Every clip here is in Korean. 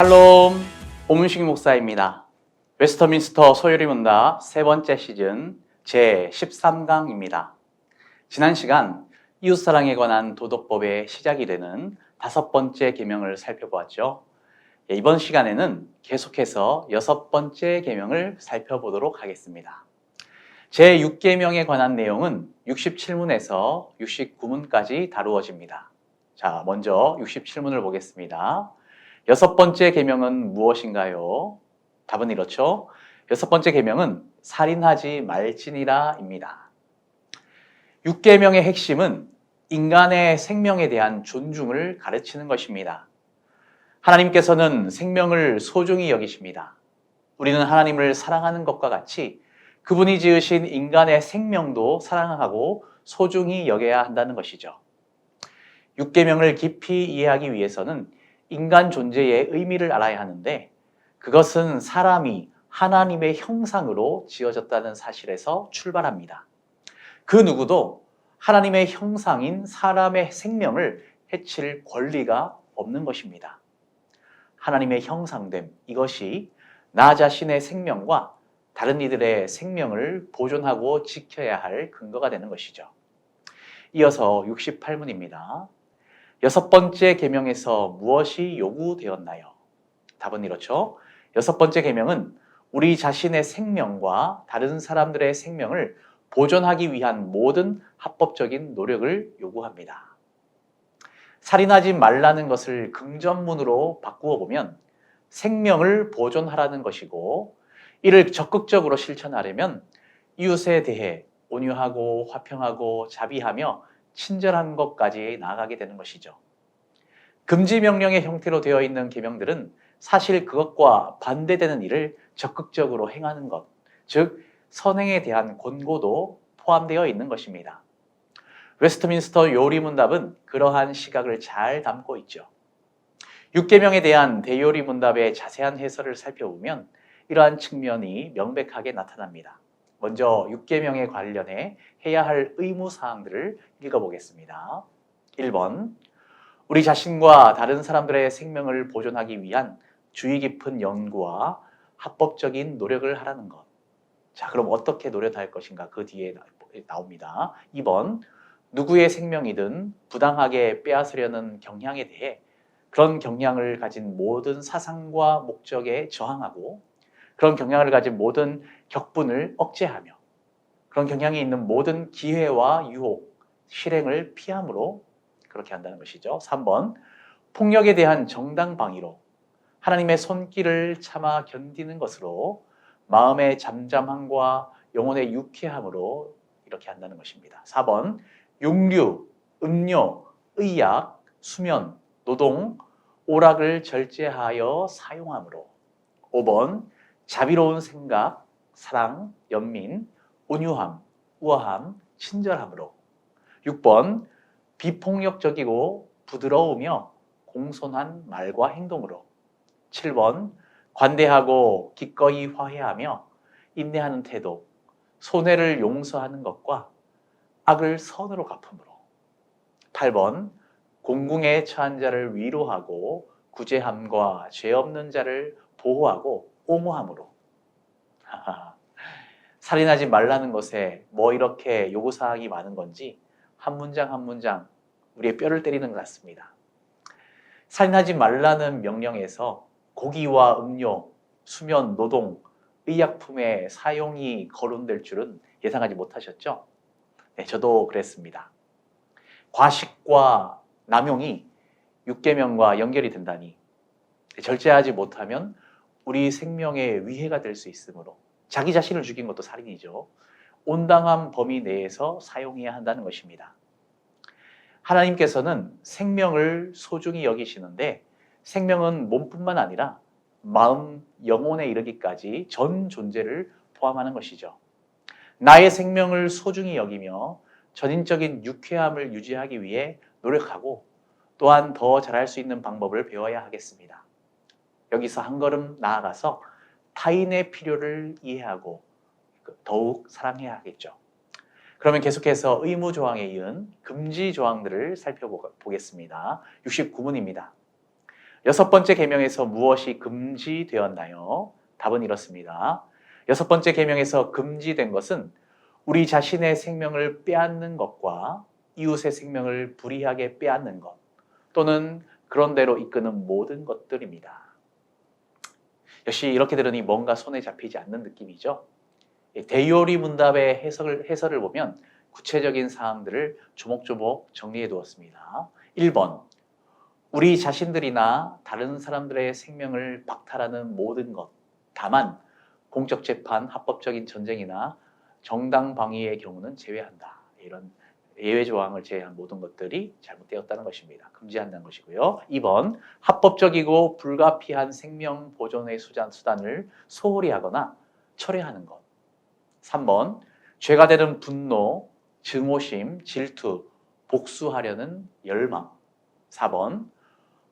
샬롬, 오문식 목사입니다. 웨스터민스터 소요리 문답 세 번째 시즌 제 13강입니다. 지난 시간 이웃사랑에 관한 도덕법의 시작이 되는 다섯 번째 계명을 살펴보았죠. 이번 시간에는 계속해서 여섯 번째 계명을 살펴보도록 하겠습니다. 제 6계명에 관한 내용은 67문에서 69문까지 다루어집니다. 자, 먼저 67문을 보겠습니다. 여섯 번째 계명은 무엇인가요? 답은 이렇죠. 여섯 번째 계명은 살인하지 말지니라입니다. 6계명의 핵심은 인간의 생명에 대한 존중을 가르치는 것입니다. 하나님께서는 생명을 소중히 여기십니다. 우리는 하나님을 사랑하는 것과 같이 그분이 지으신 인간의 생명도 사랑하고 소중히 여겨야 한다는 것이죠. 6계명을 깊이 이해하기 위해서는 인간 존재의 의미를 알아야 하는데 그것은 사람이 하나님의 형상으로 지어졌다는 사실에서 출발합니다. 그 누구도 하나님의 형상인 사람의 생명을 해칠 권리가 없는 것입니다. 하나님의 형상됨, 이것이 나 자신의 생명과 다른 이들의 생명을 보존하고 지켜야 할 근거가 되는 것이죠. 이어서 68문입니다. 여섯 번째 계명에서 무엇이 요구되었나요? 답은 이렇죠. 여섯 번째 계명은 우리 자신의 생명과 다른 사람들의 생명을 보존하기 위한 모든 합법적인 노력을 요구합니다. 살인하지 말라는 것을 긍정문으로 바꾸어 보면 생명을 보존하라는 것이고, 이를 적극적으로 실천하려면 이웃에 대해 온유하고 화평하고 자비하며 친절한 것까지 나아가게 되는 것이죠. 금지 명령의 형태로 되어 있는 계명들은 사실 그것과 반대되는 일을 적극적으로 행하는 것, 즉 선행에 대한 권고도 포함되어 있는 것입니다. 웨스트민스터 요리문답은 그러한 시각을 잘 담고 있죠. 6계명에 대한 대요리문답의 자세한 해설을 살펴보면 이러한 측면이 명백하게 나타납니다. 먼저 6계명에 관련해 해야 할 의무사항들을 읽어보겠습니다. 1번, 우리 자신과 다른 사람들의 생명을 보존하기 위한 주의 깊은 연구와 합법적인 노력을 하라는 것. 자, 그럼 어떻게 노력할 것인가? 그 뒤에 나옵니다. 2번, 누구의 생명이든 부당하게 빼앗으려는 경향에 대해 그런 경향을 가진 모든 사상과 목적에 저항하고 그런 경향을 가진 모든 격분을 억제하며 그런 경향이 있는 모든 기회와 유혹, 실행을 피함으로 그렇게 한다는 것이죠. 3번, 폭력에 대한 정당 방위로 하나님의 손길을 참아 견디는 것으로 마음의 잠잠함과 영혼의 유쾌함으로 이렇게 한다는 것입니다. 4번, 육류, 음료, 의약, 수면, 노동, 오락을 절제하여 사용함으로. 5번, 자비로운 생각, 사랑, 연민, 온유함, 우아함, 친절함으로. 6번, 비폭력적이고 부드러우며 공손한 말과 행동으로. 7번, 관대하고 기꺼이 화해하며 인내하는 태도, 손해를 용서하는 것과 악을 선으로 갚음으로. 8번, 공궁에 처한 자를 위로하고 구제함과 죄 없는 자를 보호하고 옹호함으로. 살인하지 말라는 것에 뭐 이렇게 요구사항이 많은 건지 한 문장 한 문장 우리의 뼈를 때리는 것 같습니다. 살인하지 말라는 명령에서 고기와 음료, 수면, 노동, 의약품의 사용이 거론될 줄은 예상하지 못하셨죠? 네, 저도 그랬습니다. 과식과 남용이 6계명과 연결이 된다니 절제하지 못하면 우리 생명에 위해가 될 수 있으므로 자기 자신을 죽인 것도 살인이죠. 온당한 범위 내에서 사용해야 한다는 것입니다. 하나님께서는 생명을 소중히 여기시는데 생명은 몸뿐만 아니라 마음, 영혼에 이르기까지 전 존재를 포함하는 것이죠. 나의 생명을 소중히 여기며 전인적인 유쾌함을 유지하기 위해 노력하고 또한 더 잘할 수 있는 방법을 배워야 하겠습니다. 여기서 한 걸음 나아가서 타인의 필요를 이해하고 더욱 사랑해야 하겠죠. 그러면 계속해서 의무 조항에 이은 금지 조항들을 살펴보겠습니다. 69문입니다. 여섯 번째 계명에서 무엇이 금지되었나요? 답은 이렇습니다. 여섯 번째 계명에서 금지된 것은 우리 자신의 생명을 빼앗는 것과 이웃의 생명을 불의하게 빼앗는 것 또는 그런 대로 이끄는 모든 것들입니다. 역시 이렇게 들으니 뭔가 손에 잡히지 않는 느낌이죠. 데이오리 문답의 해설을 보면 구체적인 사항들을 조목조목 정리해 두었습니다. 1번, 우리 자신들이나 다른 사람들의 생명을 박탈하는 모든 것, 다만 공적 재판, 합법적인 전쟁이나 정당 방위의 경우는 제외한다. 이런 예외 조항을 제외한 모든 것들이 잘못되었다는 것입니다. 금지한다는 것이고요. 2번, 합법적이고 불가피한 생명 보존의 수단을 소홀히 하거나 철회하는 것. 3번, 죄가 되는 분노, 증오심, 질투, 복수하려는 열망. 4번,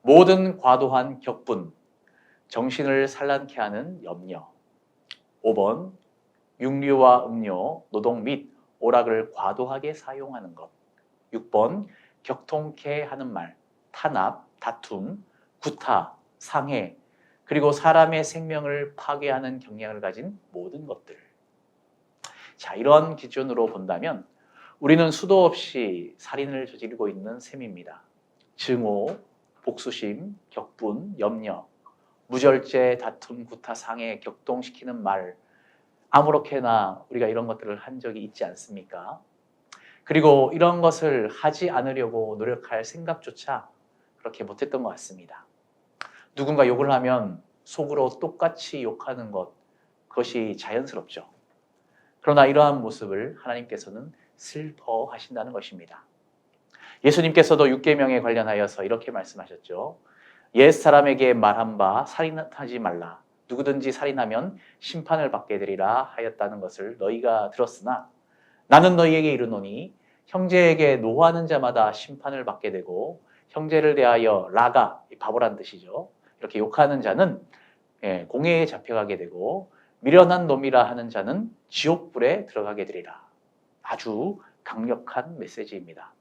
모든 과도한 격분, 정신을 산란케 하는 염려. 5번, 육류와 음료, 노동 및 오락을 과도하게 사용하는 것. 6번, 격통케 하는 말, 탄압, 다툼, 구타, 상해, 그리고 사람의 생명을 파괴하는 경향을 가진 모든 것들. 자, 이런 기준으로 본다면 우리는 수도 없이 살인을 저지르고 있는 셈입니다. 증오, 복수심, 격분, 염려, 무절제, 다툼, 구타, 상해, 격동시키는 말, 아무렇게나 우리가 이런 것들을 한 적이 있지 않습니까? 그리고 이런 것을 하지 않으려고 노력할 생각조차 그렇게 못했던 것 같습니다. 누군가 욕을 하면 속으로 똑같이 욕하는 것, 그것이 자연스럽죠. 그러나 이러한 모습을 하나님께서는 슬퍼하신다는 것입니다. 예수님께서도 육계명에 관련하여서 이렇게 말씀하셨죠. 옛 사람에게 말한 바 살인하지 말라. 누구든지 살인하면 심판을 받게 되리라 하였다는 것을 너희가 들었으나 나는 너희에게 이르노니 형제에게 노하는 자마다 심판을 받게 되고 형제를 대하여 라가, 바보란 뜻이죠. 이렇게 욕하는 자는 공회에 잡혀가게 되고 미련한 놈이라 하는 자는 지옥불에 들어가게 되리라. 아주 강력한 메시지입니다.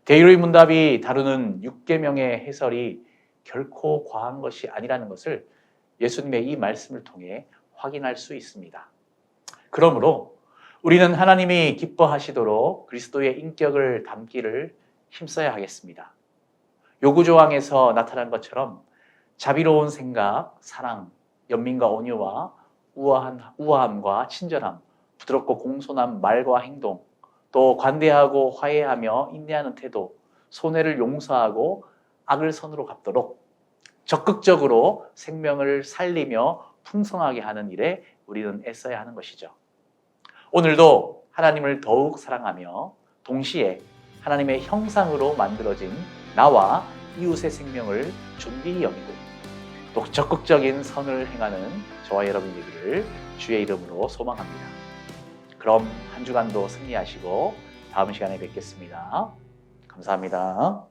데이오리 문답이 다루는 육계명의 해설이 결코 과한 것이 아니라는 것을 예수님의 이 말씀을 통해 확인할 수 있습니다. 그러므로 우리는 하나님이 기뻐하시도록 그리스도의 인격을 담기를 힘써야 하겠습니다. 요구조항에서 나타난 것처럼 자비로운 생각, 사랑, 연민과 온유와 우아함과 친절함, 부드럽고 공손한 말과 행동, 또 관대하고 화해하며 인내하는 태도, 손해를 용서하고 악을 선으로 갚도록 적극적으로 생명을 살리며 풍성하게 하는 일에 우리는 애써야 하는 것이죠. 오늘도 하나님을 더욱 사랑하며 동시에 하나님의 형상으로 만들어진 나와 이웃의 생명을 존귀히 여기고 또 적극적인 선을 행하는 저와 여러분이 되기를 주의 이름으로 소망합니다. 그럼 한 주간도 승리하시고 다음 시간에 뵙겠습니다. 감사합니다.